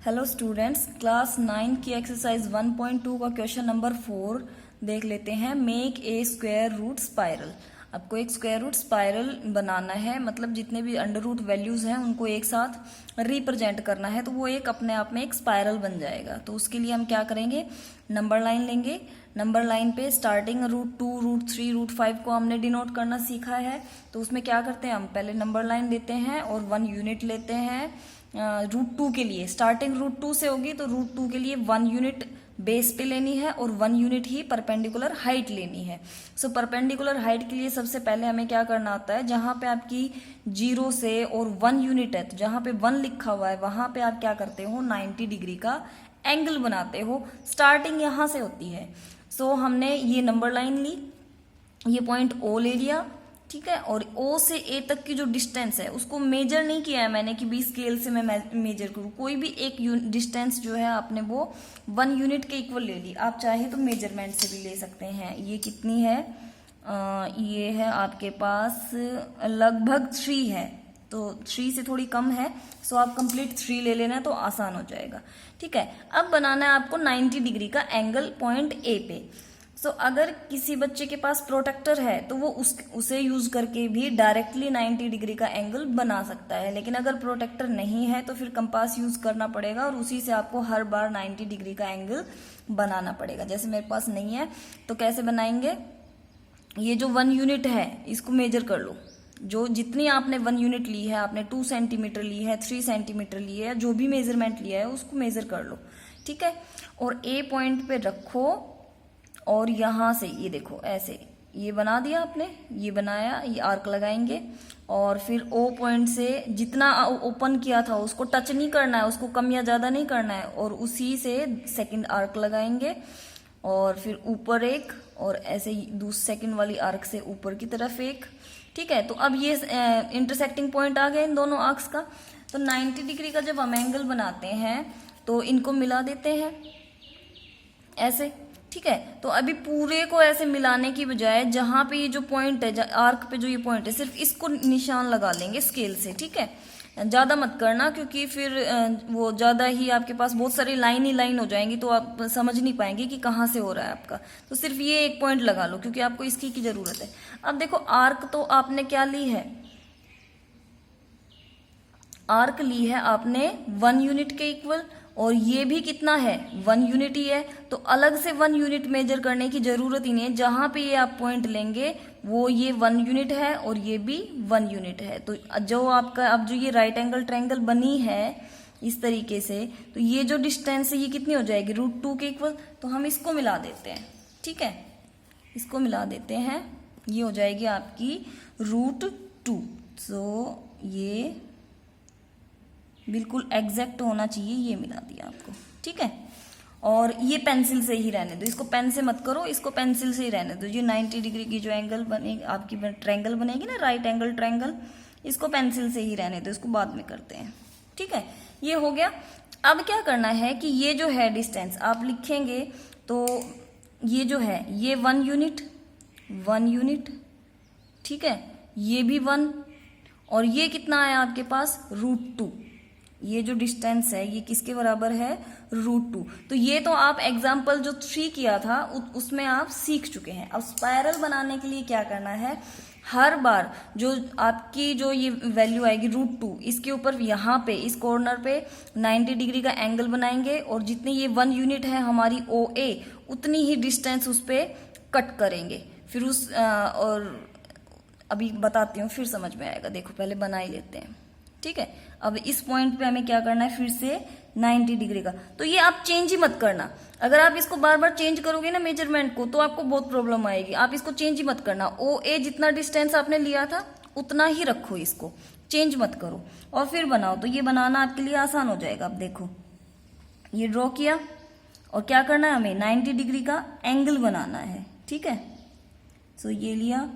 Hello students, class 9 की exercise 1.2 का question number 4 देख लेते हैं। Make a square root spiral. आपको एक स्क्वायर रूट स्पाइरल बनाना है, मतलब जितने भी अंडर रूट वैल्यूज हैं उनको एक साथ रिप्रेजेंट करना है, तो वो एक अपने आप में एक स्पाइरल बन जाएगा। तो उसके लिए हम क्या करेंगे, नंबर लाइन लेंगे। नंबर लाइन पे स्टार्टिंग रूट 2, रूट 3, रूट 5 को हमने डिनोट करना सीखा है। तो उसमें क्या करते हैं, हम पहले नंबर लाइन लेते हैं और 1 यूनिट लेते हैं। रूट 2 के लिए स्टार्टिंग रूट 2 से होगी, तो रूट 2 के लिए 1 यूनिट बेस पे लेनी है और 1 यूनिट ही परपेंडिकुलर हाइट लेनी है। सो परपेंडिकुलर हाइट के लिए सबसे पहले हमें क्या करना होता है, जहां पे आपकी 0 से और 1 यूनिट है, तो जहां पे 1 लिखा हुआ है वहां पे आप क्या करते हो, 90 डिग्री का एंगल बनाते हो। स्टार्टिंग यहां से होती है। सो हमने ये नंबर लाइन ली, ये पॉइंट ओ ले लिया, ठीक है। और ओ से ए तक की जो डिस्टेंस है उसको मेजर नहीं किया है मैंने कि 20 स्केल से मैं मेजर करूँ। कोई भी एक डिस्टेंस जो है आपने वो 1 यूनिट के इक्वल ले ली। आप चाहे तो मेजरमेंट से भी ले सकते हैं। ये कितनी है, ये है आपके पास लगभग 3 है, तो 3 से थोड़ी कम है। सो आप कंप्लीट 3 ले लेना तो आसान हो जाएगा, ठीक है। अब बनाना है आपको 90 डिग्री का एंगल पॉइंट ए पे। सो अगर किसी बच्चे के पास प्रोटेक्टर है तो वो उसे यूज करके भी डायरेक्टली 90 डिग्री का एंगल बना सकता है, लेकिन अगर प्रोटेक्टर नहीं है तो फिर कंपास यूज करना पड़ेगा और उसी से आपको हर बार 90 डिग्री का एंगल बनाना पड़ेगा। जैसे मेरे पास नहीं है तो कैसे बनाएंगे, ये जो 1 यूनिट है इसको मेजर कर लो। जो जितनी आपने 1 यूनिट ली है, आपने 2 सेंटीमीटर ली है, 3 सेंटीमीटर ली है, जो भी मेजरमेंट लिया है उसको मेजर कर लो, ठीक है। और ए पॉइंट पे रखो और यहां से ये देखो ऐसे ये बना दिया आपने, ये बनाया, ये आर्क लगाएंगे और फिर ओ पॉइंट से जितना ओपन किया था उसको टच नहीं करना है, उसको कम या ज्यादा नहीं करना है, और उसी से सेकंड आर्क लगाएंगे और फिर ऊपर एक और ऐसे दूसरे सेकंड वाली आर्क से ऊपर की तरफ एक, ठीक है। तो अब ये इंटरसेक्टिंग पॉइंट आ गया इन दोनों आर्क्स का। तो 90 डिग्री का जब हम एंगल बनाते हैं तो इनको मिला देते हैं ऐसे, ठीक है। तो अभी पूरे को ऐसे मिलाने की बजाय जहां पे ये जो पॉइंट है, आर्क पे जो ये पॉइंट है, सिर्फ इसको निशान लगा लेंगे स्केल से, ठीक है। ज्यादा मत करना क्योंकि फिर वो ज्यादा ही आपके पास बहुत सारी लाइन ही लाइन हो जाएंगी तो आप समझ नहीं पाएंगे कि कहाँ से हो रहा है आपका। तो सिर्फ ये एक पॉइंट लगा लो क्योंकि आपको इसकी की जरूरत है। अब देखो आर्क तो आपने क्या ली है, आर्क ली है आपने 1 यूनिट के इक्वल, और ये भी कितना है, 1 यूनिट ही है। तो अलग से 1 यूनिट मेजर करने की जरूरत ही नहीं है। जहां पे ये आप पॉइंट लेंगे वो ये 1 यूनिट है और ये भी 1 यूनिट है। तो जो आपका अब जो ये राइट एंगल ट्रायंगल बनी है इस तरीके से, तो ये जो डिस्टेंस है ये कितनी हो जाएगी, रूट 2 के इक्वल। तो हम इसको मिला देते हैं, ठीक है, इसको मिला देते हैं, ये हो जाएगी आपकी रूट 2। सो ये बिल्कुल एग्जैक्ट होना चाहिए, ये मिला दिया आपको, ठीक है। और ये पेंसिल से ही रहने दो, इसको पेन से मत करो, इसको पेंसिल से ही रहने दो। ये 90 डिग्री की जो एंगल बनेगी आपकी ट्रायंगल बनेगी ना, राइट एंगल ट्रायंगल, इसको पेंसिल से ही रहने दो, इसको बाद में करते हैं, ठीक है। ये हो गया। अब क्या करना है कि ये जो है डिस्टेंस आप लिखेंगे, तो ये जो है ये 1 यूनिट, 1 यूनिट, ठीक है, ये भी 1, और ये कितना है आपके पास, रूट 2। ये जो डिस्टेंस है ये किसके बराबर है, रूट 2। तो ये तो आप एग्जाम्पल जो 3 किया था उसमें आप सीख चुके हैं। अब स्पाइरल बनाने के लिए क्या करना है, हर बार जो आपकी जो ये वैल्यू आएगी रूट 2, इसके ऊपर यहाँ पे इस कॉर्नर पे 90 डिग्री का एंगल बनाएंगे और जितनी ये 1 यूनिट है हमारी ओ ए, उतनी ही डिस्टेंस उस पर कट करेंगे। फिर और अभी बताती हूँ, फिर समझ में आएगा। देखो पहले बना ही लेते हैं, ठीक है। अब इस पॉइंट पे हमें क्या करना है, फिर से 90 डिग्री का। तो ये आप चेंज ही मत करना। अगर आप इसको बार बार चेंज करोगे ना मेजरमेंट को, तो आपको बहुत प्रॉब्लम आएगी। आप इसको चेंज ही मत करना। ओ ए जितना डिस्टेंस आपने लिया था उतना ही रखो, इसको चेंज मत करो और फिर बनाओ। तो ये बनाना आपके लिए आसान हो जाएगा। अब देखो ये ड्रॉ किया और क्या करना है, हमें 90 डिग्री का एंगल बनाना है, ठीक है। सो ये लिया,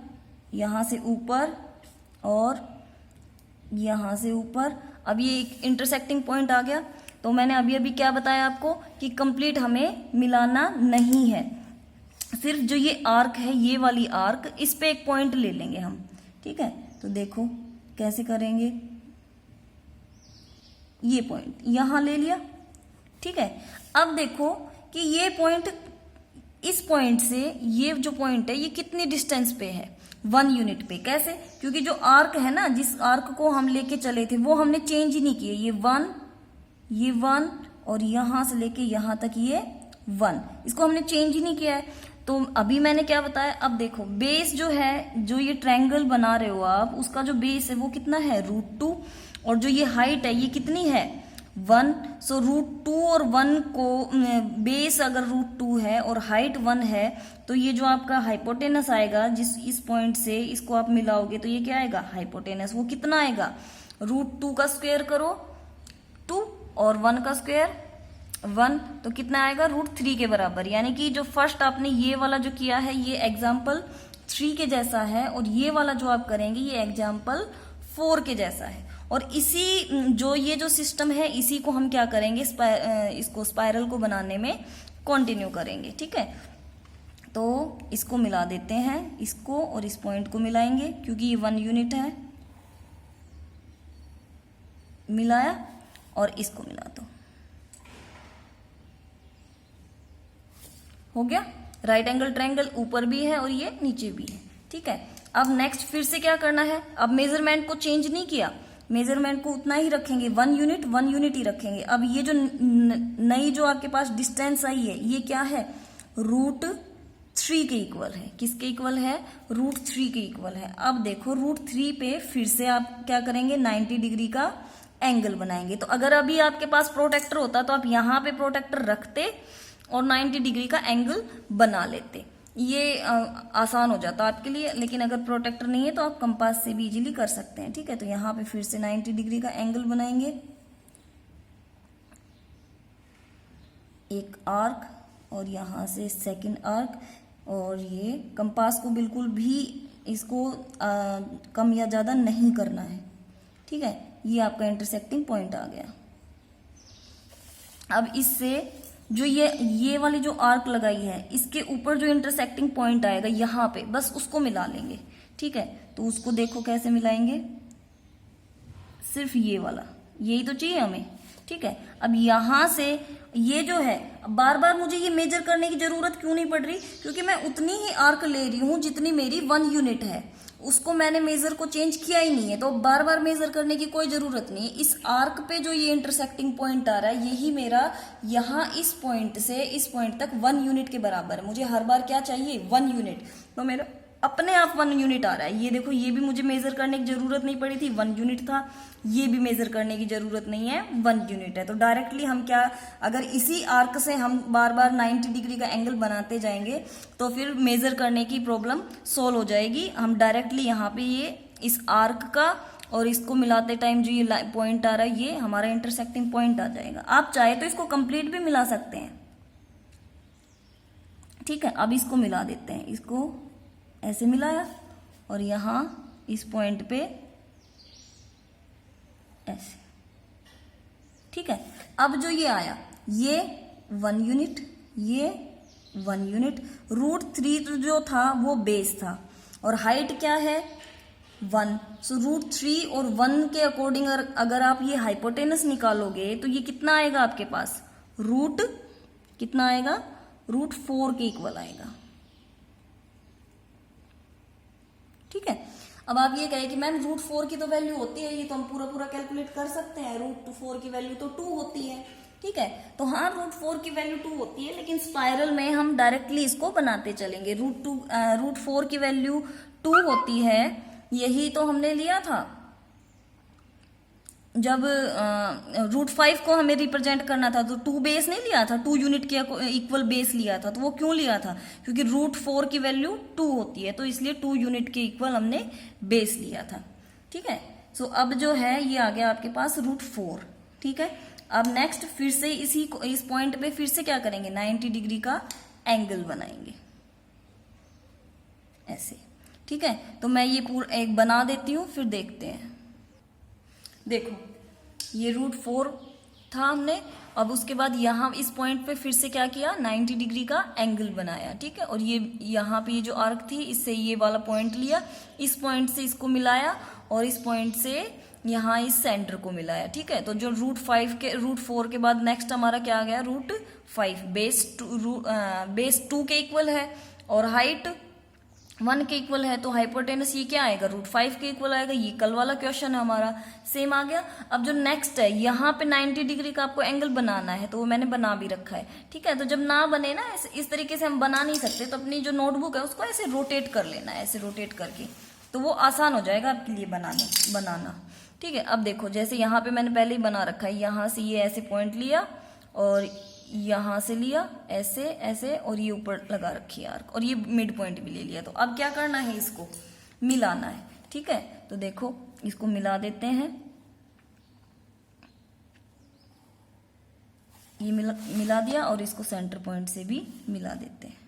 यहां से ऊपर और यहां से ऊपर। अब ये एक इंटरसेक्टिंग पॉइंट आ गया। तो मैंने अभी अभी क्या बताया आपको कि कंप्लीट हमें मिलाना नहीं है, सिर्फ जो ये आर्क है, ये वाली आर्क, इस पे एक पॉइंट ले लेंगे हम, ठीक है। तो देखो कैसे करेंगे, ये पॉइंट यहां ले लिया, ठीक है। अब देखो कि ये पॉइंट, इस पॉइंट से ये जो पॉइंट है ये कितनी डिस्टेंस पे है, 1 यूनिट पे। कैसे? क्योंकि जो आर्क है ना, जिस आर्क को हम लेके चले थे वो हमने चेंज ही नहीं किए। ये 1 और यहां से लेके यहां तक ये 1, इसको हमने चेंज ही नहीं किया है। तो अभी मैंने क्या बताया, अब देखो बेस जो है, जो ये ट्रायंगल बना रहे हो आप, उसका जो बेस है वो कितना है, √2, और जो ये हाइट है ये कितनी है, 1। सो √2 और 1 को, बेस अगर √2 है और हाइट 1 है, तो ये जो आपका हाइपोटेनस आएगा, जिस इस पॉइंट से इसको आप मिलाओगे तो ये क्या आएगा, हाइपोटेनस। वो कितना आएगा, √2 का स्क्वायर करो 2 और 1 का स्क्वायर 1, तो कितना आएगा, √3 के बराबर। यानी कि जो फर्स्ट आपने ये वाला जो किया है ये एग्जाम्पल 3 के जैसा है, और ये वाला जो आप करेंगे ये एग्जाम्पल 4 के जैसा है। और इसी जो ये जो सिस्टम है इसी को हम क्या करेंगे, इसको स्पाइरल को बनाने में कंटिन्यू करेंगे। ठीक है, तो इसको मिला देते हैं, इसको और इस पॉइंट को मिलाएंगे क्योंकि ये 1 यूनिट है। मिलाया और इसको मिला दो, हो गया। राइट एंगल ट्रायंगल ऊपर भी है और ये नीचे भी है। ठीक है, अब नेक्स्ट फिर से क्या करना है, अब मेजरमेंट को चेंज नहीं किया, मेजरमेंट को उतना ही रखेंगे, 1 यूनिट ही रखेंगे। अब ये जो नई जो आपके पास डिस्टेंस आई है ये क्या है, √3 के इक्वल है। किसके इक्वल है, √3 के इक्वल है। अब देखो √3 पे फिर से आप क्या करेंगे, 90 डिग्री का एंगल बनाएंगे। तो अगर अभी आपके पास प्रोटेक्टर होता तो आप यहाँ पे प्रोटेक्टर रखते और 90 डिग्री का एंगल बना लेते, ये आसान हो जाता आपके लिए। लेकिन अगर प्रोटेक्टर नहीं है तो आप कंपास से भी इजीली कर सकते हैं। ठीक है, तो यहाँ पे फिर से 90 डिग्री का एंगल बनाएंगे, एक आर्क और यहाँ से सेकंड आर्क, और ये कंपास को बिल्कुल भी इसको कम या ज़्यादा नहीं करना है। ठीक है, ये आपका इंटरसेक्टिंग पॉइंट आ गया। अब इससे जो ये वाली जो आर्क लगाई है इसके ऊपर जो इंटरसेक्टिंग पॉइंट आएगा यहाँ पे, बस उसको मिला लेंगे। ठीक है, तो उसको देखो कैसे मिलाएंगे, सिर्फ ये वाला, यही तो चाहिए हमें। ठीक है, अब यहां से ये जो है, बार बार मुझे ये मेजर करने की जरूरत क्यों नहीं पड़ रही, क्योंकि मैं उतनी ही आर्क ले रही हूं जितनी मेरी 1 यूनिट है, उसको मैंने मेजर को चेंज किया ही नहीं है, तो बार बार मेजर करने की कोई जरूरत नहीं है। इस आर्क पे जो ये इंटरसेक्टिंग पॉइंट आ रहा है यही मेरा यहाँ इस पॉइंट से इस पॉइंट तक 1 यूनिट के बराबर है। मुझे हर बार क्या चाहिए, 1 यूनिट, तो मेरा अपने आप 1 यूनिट आ रहा है। ये देखो, ये भी मुझे मेजर करने की जरूरत नहीं पड़ी थी, 1 यूनिट था। ये भी मेजर करने की जरूरत नहीं है, 1 यूनिट है। तो डायरेक्टली हम क्या, अगर इसी आर्क से हम बार बार 90 डिग्री का एंगल बनाते जाएंगे तो फिर मेजर करने की प्रॉब्लम सोल्व हो जाएगी। हम डायरेक्टली यहाँ पे ये इस आर्क का और इसको मिलाते टाइम जो ये पॉइंट आ रहा है ये हमारा इंटरसेक्टिंग पॉइंट आ जाएगा। आप चाहे तो इसको कंप्लीट भी मिला सकते हैं। ठीक है, अब इसको मिला देते हैं, इसको ऐसे मिलाया और यहां इस पॉइंट पे ऐसे। ठीक है, अब जो ये आया ये 1 यूनिट, ये 1 यूनिट, √3 जो था वो बेस था और हाइट क्या है 1। सो √3 और 1 के अकॉर्डिंग अगर आप ये हाइपोटेनस निकालोगे तो ये कितना आएगा आपके पास, कितना आएगा, √4 के इक्वल आएगा। ठीक है, अब आप ये कहें कि मैम √4 की तो वैल्यू होती है, ये तो हम पूरा कैलकुलेट कर सकते हैं, √4 की वैल्यू तो 2 होती है। ठीक है, तो हाँ √4 की वैल्यू 2 होती है, लेकिन स्पाइरल में हम डायरेक्टली इसको बनाते चलेंगे। √4 की वैल्यू 2 होती है, यही तो हमने लिया था जब √5 को हमें रिप्रेजेंट करना था, तो 2 बेस नहीं लिया था, 2 यूनिट के इक्वल बेस लिया था। तो वो क्यों लिया था, क्योंकि √4 की वैल्यू 2 होती है, तो इसलिए 2 यूनिट के इक्वल हमने बेस लिया था। ठीक है, सो अब जो है ये आ गया आपके पास √4। ठीक है, अब नेक्स्ट फिर से इस पॉइंट पे फिर से क्या करेंगे, 90 डिग्री का एंगल बनाएंगे ऐसे। ठीक है, तो मैं ये पूरा एक बना देती हूँ, फिर देखते हैं। देखो ये √4 था हमने, अब उसके बाद यहाँ इस पॉइंट पे फिर से क्या किया, 90 डिग्री का एंगल बनाया। ठीक है, और ये यहाँ पे ये जो आर्क थी इससे ये वाला पॉइंट लिया, इस पॉइंट से इसको मिलाया और इस पॉइंट से यहाँ इस सेंटर को मिलाया, ठीक है। तो जो रूट 4 के बाद नेक्स्ट हमारा क्या आ गया, रूट 5। बेस 2 के इक्वल है और हाइट 1 के इक्वल है, तो हाइपोटेनस ये क्या आएगा, रूट 5 के इक्वल आएगा। ये कल वाला क्वेश्चन है हमारा, सेम आ गया। अब जो नेक्स्ट है, यहाँ पे 90 डिग्री का आपको एंगल बनाना है, तो वो मैंने बना भी रखा है, ठीक है। तो जब ना बने ना इस तरीके से हम बना नहीं सकते, तो अपनी जो नोटबुक है उसको ऐसे रोटेट कर लेना है, ऐसे रोटेट करके, तो वो आसान हो जाएगा आपके लिए बनाना, ठीक है। अब देखो, जैसे यहाँ पे मैंने पहले ही बना रखा है, यहाँ से ये ऐसे पॉइंट लिया और यहाँ से लिया ऐसे ऐसे, और ये ऊपर लगा रखी है आर्क, और ये मिड पॉइंट भी ले लिया। तो अब क्या करना है, इसको मिलाना है, ठीक है। तो देखो इसको मिला देते हैं, ये मिला दिया, और इसको सेंटर पॉइंट से भी मिला देते हैं।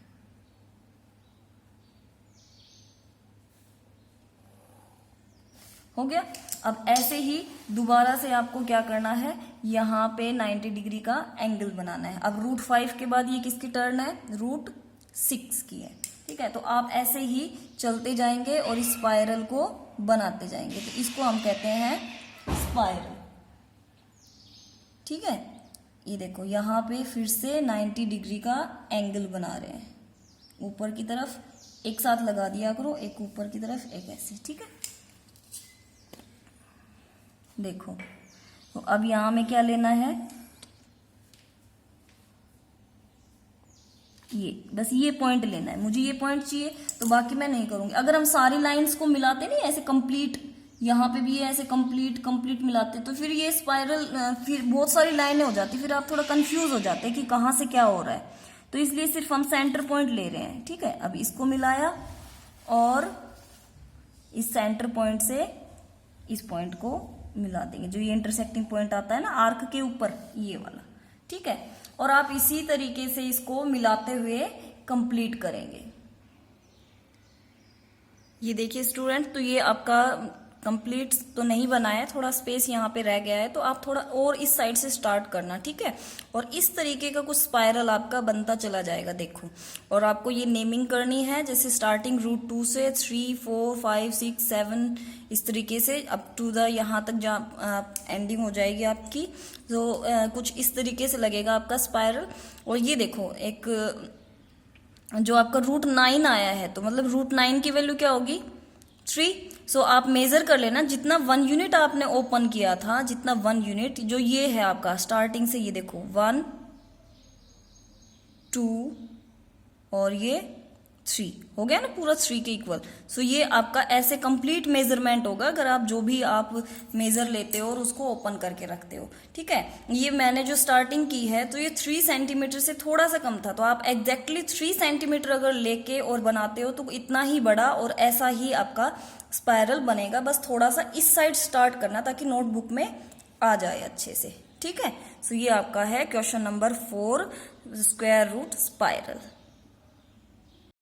हो गया। अब ऐसे ही दोबारा से आपको क्या करना है, यहाँ पे 90 डिग्री का एंगल बनाना है। अब रूट 5 के बाद ये किसकी टर्न है, रूट 6 की है, ठीक है। तो आप ऐसे ही चलते जाएंगे और इस स्पाइरल को बनाते जाएंगे, तो इसको हम कहते हैं स्पाइरल, ठीक है। ये देखो यहाँ पे फिर से 90 डिग्री का एंगल बना रहे हैं, ऊपर की तरफ एक साथ लगा दिया करो, एक ऊपर की तरफ एक ऐसे, ठीक है। देखो, तो अब यहां में क्या लेना है, ये बस ये पॉइंट लेना है, मुझे ये पॉइंट चाहिए, तो बाकी मैं नहीं करूंगी। अगर हम सारी लाइंस को मिलाते नहीं ऐसे कंप्लीट, यहाँ पे भी ऐसे कंप्लीट मिलाते, तो फिर ये स्पाइरल, फिर बहुत सारी लाइनें हो जाती, फिर आप थोड़ा कंफ्यूज हो जाते हैं कि कहाँ से क्या हो रहा है। तो इसलिए सिर्फ हम सेंटर पॉइंट ले रहे हैं, ठीक है। अब इसको मिलाया और इस सेंटर पॉइंट से इस पॉइंट को मिला देंगे, जो ये इंटरसेक्टिंग पॉइंट आता है ना आर्क के ऊपर, ये वाला, ठीक है। और आप इसी तरीके से इसको मिलाते हुए कंप्लीट करेंगे। ये देखिए स्टूडेंट, तो ये आपका कंप्लीट तो नहीं बना है, थोड़ा स्पेस यहाँ पे रह गया है, तो आप थोड़ा और इस साइड से स्टार्ट करना, ठीक है। और इस तरीके का कुछ स्पाइरल आपका बनता चला जाएगा, देखो। और आपको ये नेमिंग करनी है, जैसे स्टार्टिंग रूट 2 से 3, 4, 5, 6, 7 इस तरीके से अप टू द यहाँ तक जहाँ एंडिंग हो जाएगी आपकी, तो कुछ इस तरीके से लगेगा आपका स्पाइरल। और ये देखो, एक जो आपका रूट 9 आया है, तो मतलब रूट 9 की वैल्यू क्या होगी, 3। सो आप मेजर कर लेना, जितना 1 यूनिट आपने ओपन किया था, जितना 1 यूनिट जो ये है आपका स्टार्टिंग से, ये देखो 1, 2 और ये 3 हो गया ना, पूरा 3 के इक्वल। सो ये आपका ऐसे कंप्लीट मेजरमेंट होगा अगर आप जो भी आप मेजर लेते हो और उसको ओपन करके रखते हो, ठीक है। ये मैंने जो स्टार्टिंग की है, तो ये 3 सेंटीमीटर से थोड़ा सा कम था, तो आप एग्जैक्टली 3 सेंटीमीटर अगर लेके और बनाते हो, तो इतना ही बड़ा और ऐसा ही आपका स्पाइरल बनेगा। बस थोड़ा सा इस साइड स्टार्ट करना, ताकि नोटबुक में आ जाए अच्छे से, ठीक है। सो ये आपका है question number 4, square root spiral.